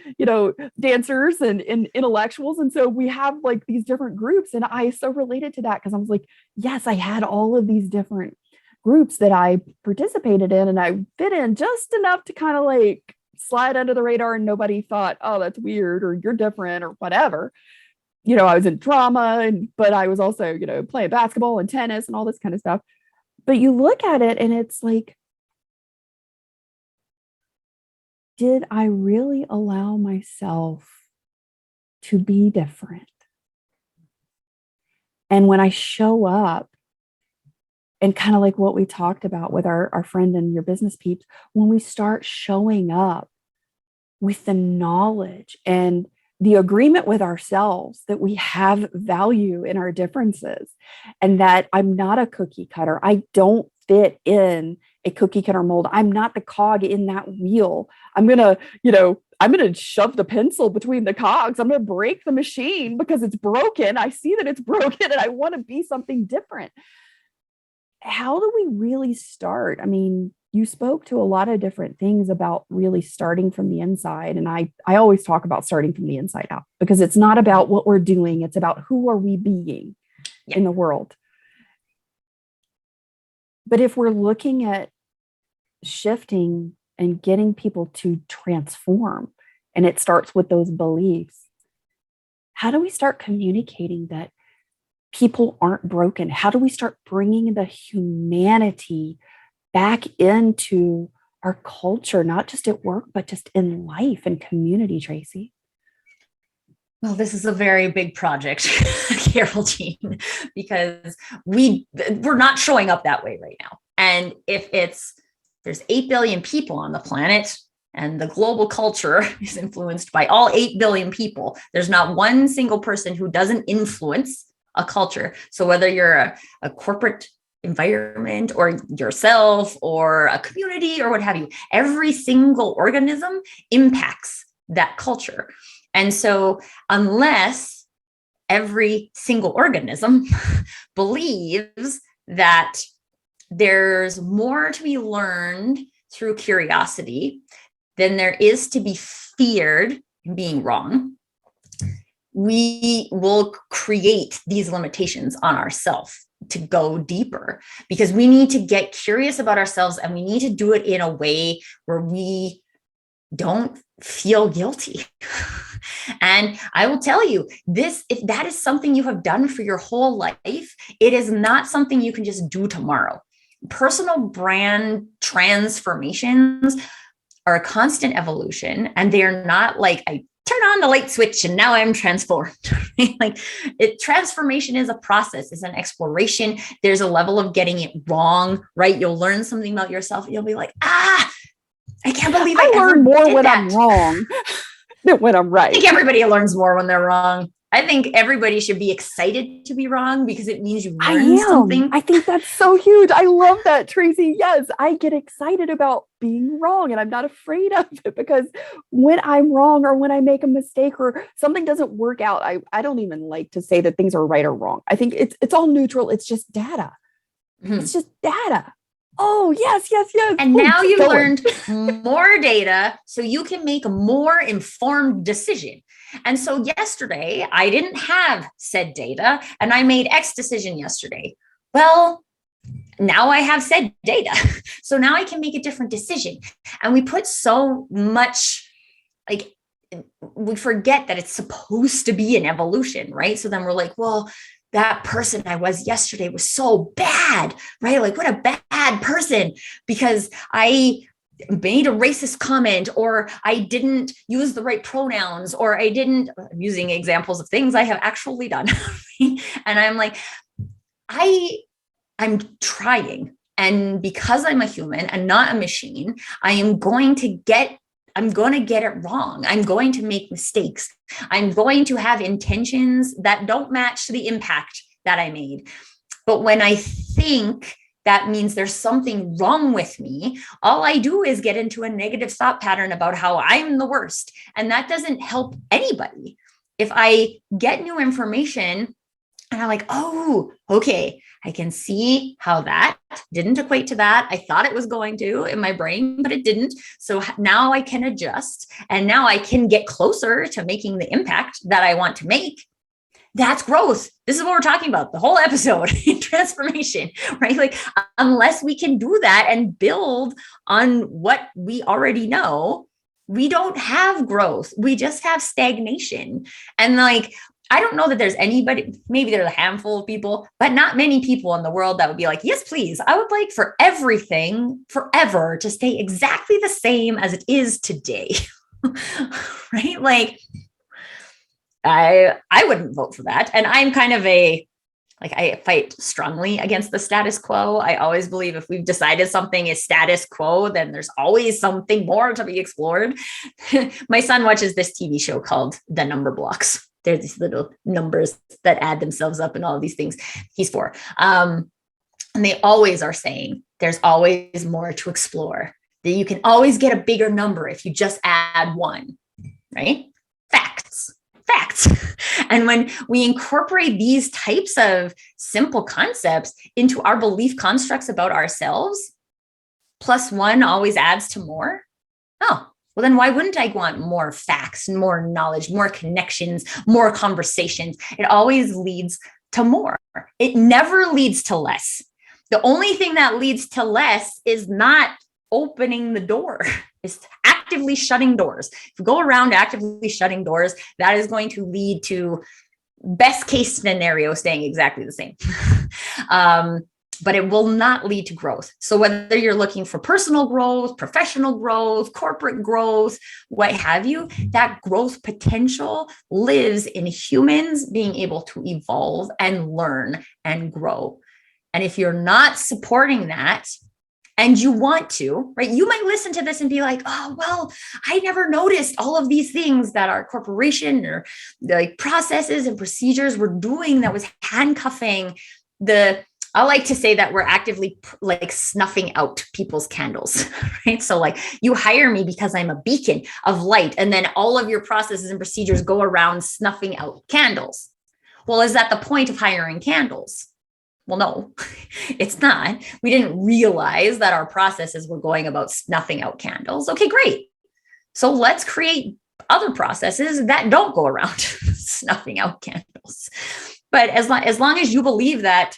dancers and intellectuals. And so we have these different groups. And I so related to that because I was like, yes, I had all of these different groups that I participated in, and I fit in just enough to kind of slide under the radar, and nobody thought, oh, that's weird, or you're different, or whatever. I was in drama, but I was also, playing basketball and tennis and all this kind of stuff. But you look at it and it's like, did I really allow myself to be different? And when I show up, and kind of like what we talked about with our friend and your business peeps, when we start showing up with the knowledge and the agreement with ourselves that we have value in our differences, and that I'm not a cookie cutter. I don't fit in a cookie cutter mold. I'm not the cog in that wheel. I'm going to shove the pencil between the cogs. I'm going to break the machine because it's broken. I see that it's broken and I want to be something different. How do we really start? I mean, you spoke to a lot of different things about really starting from the inside. And I always talk about starting from the inside out, because it's not about what we're doing. It's about who are we being in the world. But if we're looking at shifting and getting people to transform, and it starts with those beliefs, how do we start communicating that people aren't broken? How do we start bringing the humanity back into our culture, not just at work, but just in life and community, Tracy? Well, this is a very big project, Carole Jean, because we're not showing up that way right now. And if there's 8 billion people on the planet and the global culture is influenced by all 8 billion people, there's not one single person who doesn't influence a culture. So whether you're a corporate environment or yourself or a community or what have you, every single organism impacts that culture. And so unless every single organism believes that there's more to be learned through curiosity than there is to be feared being wrong, we will create these limitations on ourselves to go deeper, because we need to get curious about ourselves, and we need to do it in a way where we don't feel guilty. And I will tell you this, if that is something you have done for your whole life, it is not something you can just do tomorrow. Personal brand transformations are a constant evolution, and they are not like I turn on the light switch and now I'm transformed. Transformation is a process, it's an exploration. There's a level of getting it wrong, right? You'll learn something about yourself and you'll be like, I can't believe I learn more when I'm wrong than when I'm right. I think everybody learns more when they're wrong. I think everybody should be excited to be wrong because it means you learn something. I think that's so huge. I love that, Tracy. Yes, I get excited about being wrong and I'm not afraid of it, because when I'm wrong or when I make a mistake or something doesn't work out, I don't even like to say that things are right or wrong. I think it's all neutral. It's just data. Mm-hmm. It's just data. Oh, yes. And now you've learned more data so you can make a more informed decision. And so yesterday, I didn't have said data and I made X decision yesterday. Well, now I have said data. So now I can make a different decision. And we put so much, we forget that it's supposed to be an evolution, right? So then we're like, well, that person I was yesterday was so bad, right? Like, what a bad person, because I made a racist comment, or I didn't use the right pronouns, or I'm using examples of things I have actually done. And I'm like, I'm trying. And because I'm a human and not a machine, I'm going to get it wrong. I'm going to make mistakes. I'm going to have intentions that don't match the impact that I made. But when I think that means there's something wrong with me, all I do is get into a negative thought pattern about how I'm the worst. And that doesn't help anybody. If I get new information and I'm like, oh, okay, I can see how that didn't equate to that. I thought it was going to in my brain, but it didn't. So now I can adjust, and now I can get closer to making the impact that I want to make. That's growth. This is what we're talking about the whole episode in transformation, right? Like, unless we can do that and build on what we already know, we don't have growth. We just have stagnation. And I don't know that there's anybody, maybe there's a handful of people, but not many people in the world that would be like, yes, please. I would like for everything forever to stay exactly the same as it is today. Right? Like, I wouldn't vote for that. And I'm kind of I fight strongly against the status quo. I always believe if we've decided something is status quo, then there's always something more to be explored. My son watches this TV show called The Number Blocks. They're these little numbers that add themselves up and all of these things. He's 4. And they always are saying there's always more to explore. That you can always get a bigger number if you just add 1, right? Facts. And when we incorporate these types of simple concepts into our belief constructs about ourselves, +1 always adds to more. Oh, well, then why wouldn't I want more facts, more knowledge, more connections, more conversations? It always leads to more. It never leads to less. The only thing that leads to less is not opening the door. It's actively shutting doors. If you go around actively shutting doors, that is going to lead to best case scenario staying exactly the same. but it will not lead to growth. So whether you're looking for personal growth, professional growth, corporate growth, what have you, that growth potential lives in humans being able to evolve and learn and grow. And if you're not supporting that, and you want to, right? You might listen to this and be like, oh, well, I never noticed all of these things that our corporation or like processes and procedures were doing that was handcuffing I like to say that we're actively like snuffing out people's candles, right? So like you hire me because I'm a beacon of light, and then all of your processes and procedures go around snuffing out candles. Well, is that the point of hiring candles? Well, no, it's not. We didn't realize that our processes were going about snuffing out candles. Okay, great. So let's create other processes that don't go around snuffing out candles. But as long as you believe that,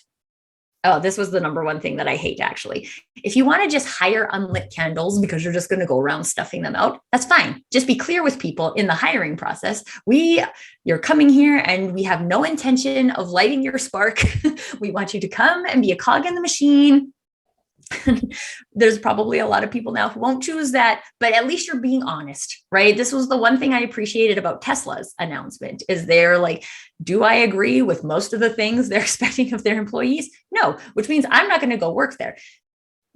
oh, this was the number one thing that I hate, actually. If you want to just hire unlit candles because you're just going to go around stuffing them out, that's fine. Just be clear with people in the hiring process. You're coming here and we have no intention of lighting your spark. We want you to come and be a cog in the machine. There's probably a lot of people now who won't choose that, but at least you're being honest, right? This was the one thing I appreciated about Tesla's announcement is they're like, do I agree with most of the things they're expecting of their employees? No, which means I'm not going to go work there.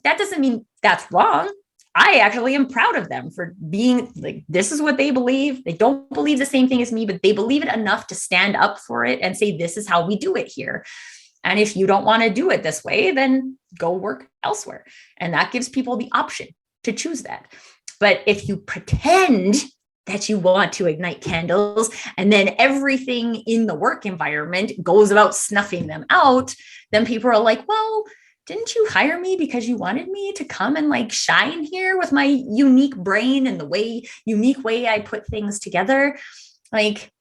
That doesn't mean that's wrong. I actually am proud of them for being like, this is what they believe. They don't believe the same thing as me, but they believe it enough to stand up for it and say, this is how we do it here. And if you don't want to do it this way, then go work elsewhere. And that gives people the option to choose that. But if you pretend that you want to ignite candles and then everything in the work environment goes about snuffing them out, then people are like, well, didn't you hire me because you wanted me to come and like shine here with my unique brain and the unique way I put things together? Like,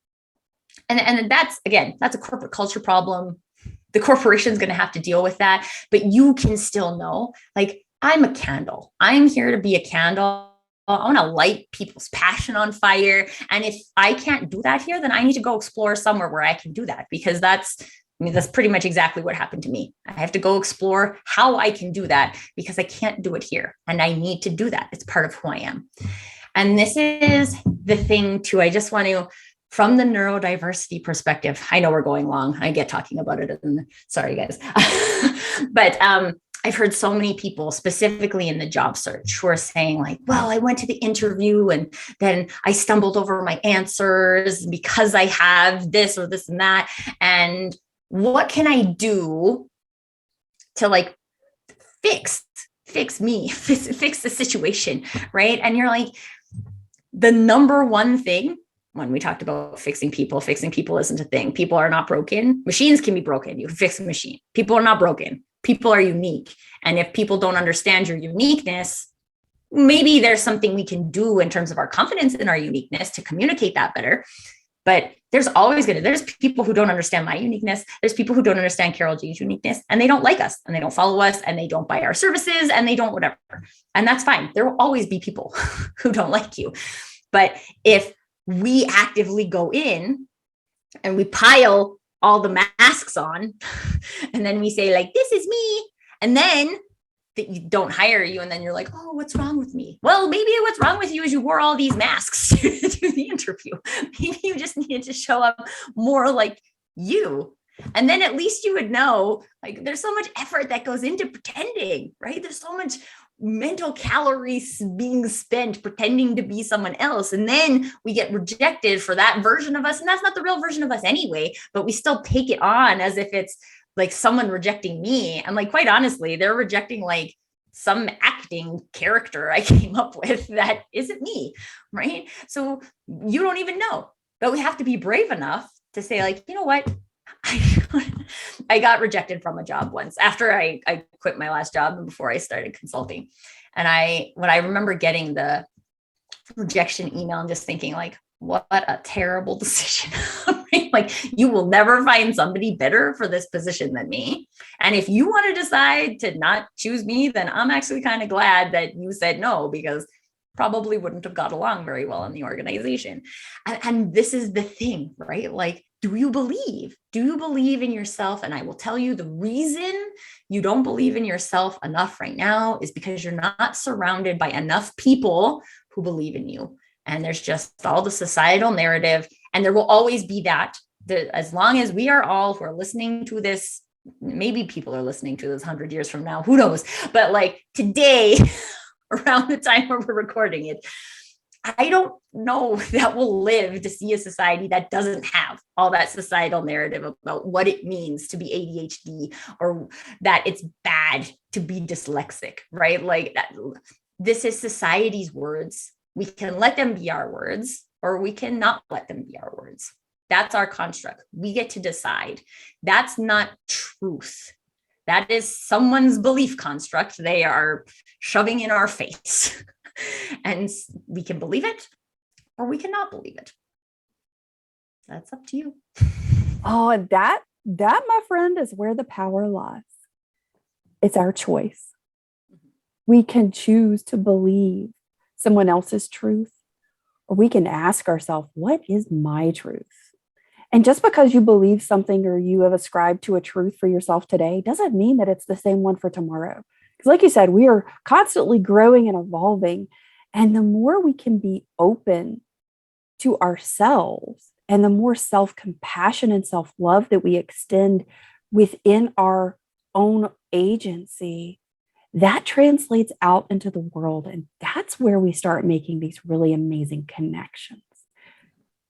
and that's a corporate culture problem. The corporation's going to have to deal with that, but you can still know, like, I'm a candle. I'm here to be a candle. I want to light people's passion on fire. And if I can't do that here, then I need to go explore somewhere where I can do that, because that's pretty much exactly what happened to me. I have to go explore how I can do that because I can't do it here. And I need to do that. It's part of who I am. And this is the thing too. I just want to, from the neurodiversity perspective, I know we're going long. I get talking about it. Sorry, guys. But I've heard so many people, specifically in the job search, who are saying like, well, I went to the interview and then I stumbled over my answers because I have this or this and that. And what can I do to like fix me, fix the situation, right? And you're like, the number one thing, when we talked about fixing people isn't a thing. People are not broken. Machines can be broken. You can fix a machine. People are not broken. People are unique. And if people don't understand your uniqueness, maybe there's something we can do in terms of our confidence in our uniqueness to communicate that better. But there's people who don't understand my uniqueness. There's people who don't understand Carole Jean's uniqueness, and they don't like us and they don't follow us and they don't buy our services and they don't whatever. And that's fine. There will always be people who don't like you. But if we actively go in and we pile all the masks on and then we say like, this is me. And then that you don't hire you. And then you're like, oh, what's wrong with me? Well, maybe what's wrong with you is you wore all these masks to the interview. Maybe you just needed to show up more like you. And then at least you would know, like, there's so much effort that goes into pretending, right? There's so much mental calories being spent pretending to be someone else. And then we get rejected for that version of us. And that's not the real version of us anyway, but we still take it on as if it's like someone rejecting me. And like, quite honestly, they're rejecting like some acting character I came up with that isn't me, right? So you don't even know, but we have to be brave enough to say like, you know what? I got rejected from a job once after I quit my last job and before I started consulting. And when I remember getting the rejection email and just thinking like, what a terrible decision. Right? Like, you will never find somebody better for this position than me. And if you want to decide to not choose me, then I'm actually kind of glad that you said no, because probably wouldn't have got along very well in the organization. And this is the thing, right? Like, do you believe? Do you believe in yourself? And I will tell you, the reason you don't believe in yourself enough right now is because you're not surrounded by enough people who believe in you. And there's just all the societal narrative, and there will always be that. As long as we are all who are listening to this, maybe people are listening to this 100 years from now, who knows? But like today, around the time where we're recording it, I don't know that we'll live to see a society that doesn't have all that societal narrative about what it means to be ADHD, or that it's bad to be dyslexic, right? Like that, this is society's words. We can let them be our words, or we cannot let them be our words. That's our construct. We get to decide. That's not truth. That is someone's belief construct they are shoving in our face. And we can believe it, or we cannot believe it. That's up to you. Oh, that, my friend, is where the power lies. It's our choice. We can choose to believe someone else's truth, or we can ask ourselves, what is my truth? And just because you believe something or you have ascribed to a truth for yourself today doesn't mean that it's the same one for tomorrow. Because like you said, we are constantly growing and evolving. And the more we can be open to ourselves, and the more self-compassion and self-love that we extend within our own agency, that translates out into the world. And that's where we start making these really amazing connections.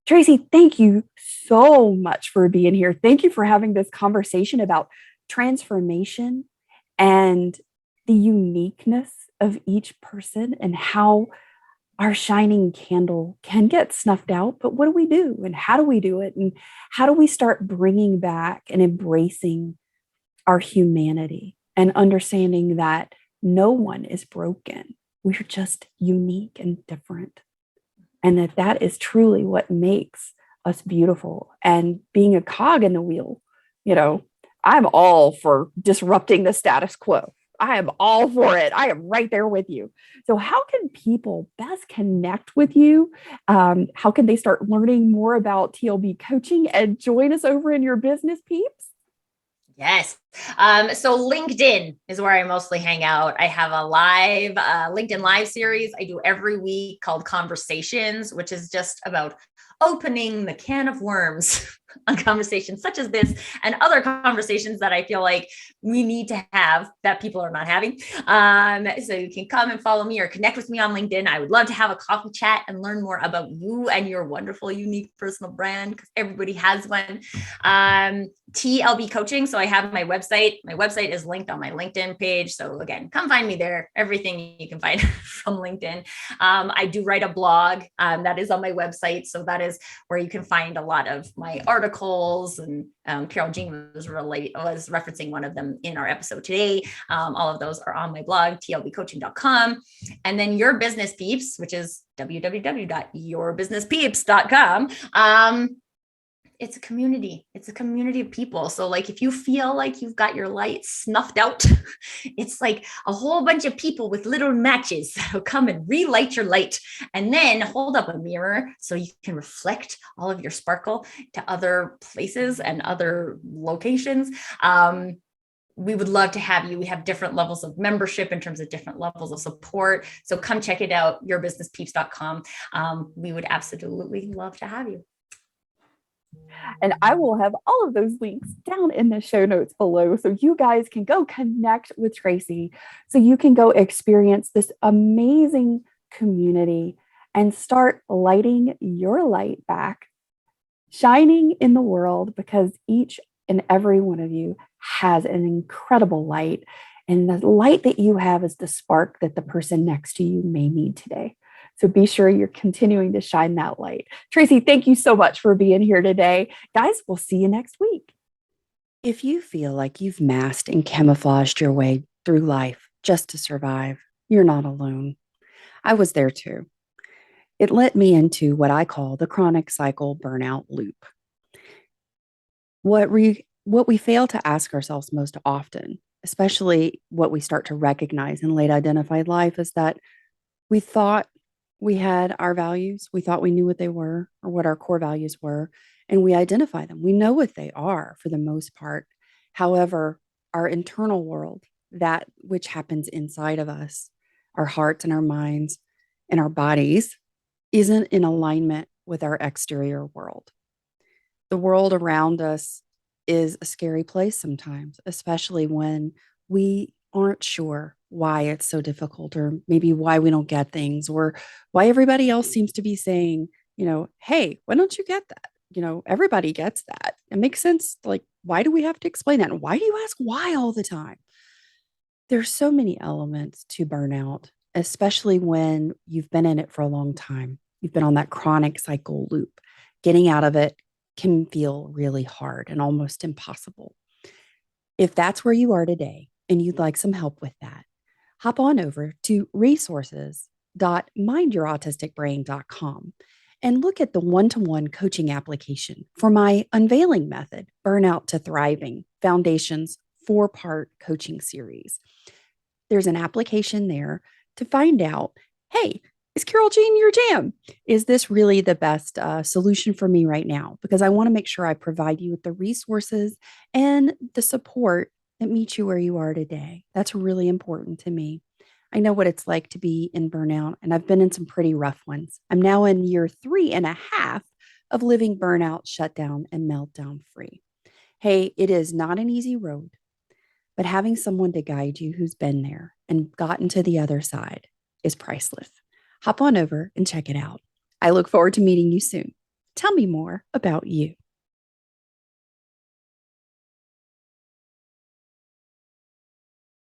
Tracy, thank you so much for being here. Thank you for having this conversation about transformation and the uniqueness of each person, and how our shining candle can get snuffed out. But what do we do? And how do we do it? And how do we start bringing back and embracing our humanity and understanding that no one is broken? We're just unique and different. And that is truly what makes us beautiful. And being a cog in the wheel, I'm all for disrupting the status quo. I am all for it. I am right there with you. So how can people best connect with you? How can they start learning more about TLB coaching and join us over in your business, peeps? Yes. So LinkedIn is where I mostly hang out. I have a live LinkedIn live series I do every week called Conversations, which is just about opening the can of worms on conversations such as this and other conversations that I feel like we need to have that people are not having. So you can come and follow me or connect with me on LinkedIn. I would love to have a coffee chat and learn more about you and your wonderful, unique personal brand, because everybody has one. TLB coaching. So I have my website. My website is linked on my LinkedIn page. So again, come find me there. Everything you can find from LinkedIn. I do write a blog that is on my website. So that is where you can find a lot of my articles, and Carole Jean was referencing one of them in our episode today. All of those are on my blog, tlbcoaching.com. And then Your Business Peeps, which is www.yourbusinesspeeps.com. It's a community. It's a community of people. So like, if you feel like you've got your light snuffed out, it's like a whole bunch of people with little matches that'll come and relight your light, and then hold up a mirror so you can reflect all of your sparkle to other places and other locations. We would love to have you. We have different levels of membership in terms of different levels of support. So come check it out, yourbusinesspeeps.com. We would absolutely love to have you. And I will have all of those links down in the show notes below, so you guys can go connect with Tracy, so you can go experience this amazing community and start lighting your light back, shining in the world, because each and every one of you has an incredible light. And the light that you have is the spark that the person next to you may need today. So be sure you're continuing to shine that light. Tracy, thank you so much for being here today. Guys, we'll see you next week. If you feel like you've masked and camouflaged your way through life just to survive, you're not alone. I was there too. It led me into what I call the chronic cycle burnout loop. What we fail to ask ourselves most often, especially what we start to recognize in late identified life, is that we thought we had our values. We thought we knew what they were, or what our core values were. and we identify them. We know what they are for the most part. However, our internal world, that which happens inside of us, our hearts and our minds and our bodies, isn't in alignment with our exterior world. The world around us is a scary place sometimes, especially when we aren't sure why it's so difficult, or maybe why we don't get things, or why everybody else seems to be saying, hey, why don't you get that? Everybody gets that. It makes sense. Like, why do we have to explain that? And why do you ask why all the time? There's so many elements to burnout, especially when you've been in it for a long time. You've been on that chronic cycle loop. Getting out of it can feel really hard and almost impossible. If that's where you are today and you'd like some help with that, hop on over to resources.mindyourautisticbrain.com and look at the one-to-one coaching application for my Unveiling Method, Burnout to Thriving Foundations 4-part coaching series. There's an application there to find out, hey, is Carole Jean your jam? Is this really the best solution for me right now? Because I want to make sure I provide you with the resources and the support that meets you where you are today. That's really important to me. I know what it's like to be in burnout, and I've been in some pretty rough ones. I'm now in year 3.5 of living burnout, shutdown, and meltdown free. Hey, it is not an easy road, but having someone to guide you who's been there and gotten to the other side is priceless. Hop on over and check it out. I look forward to meeting you soon. Tell me more about you.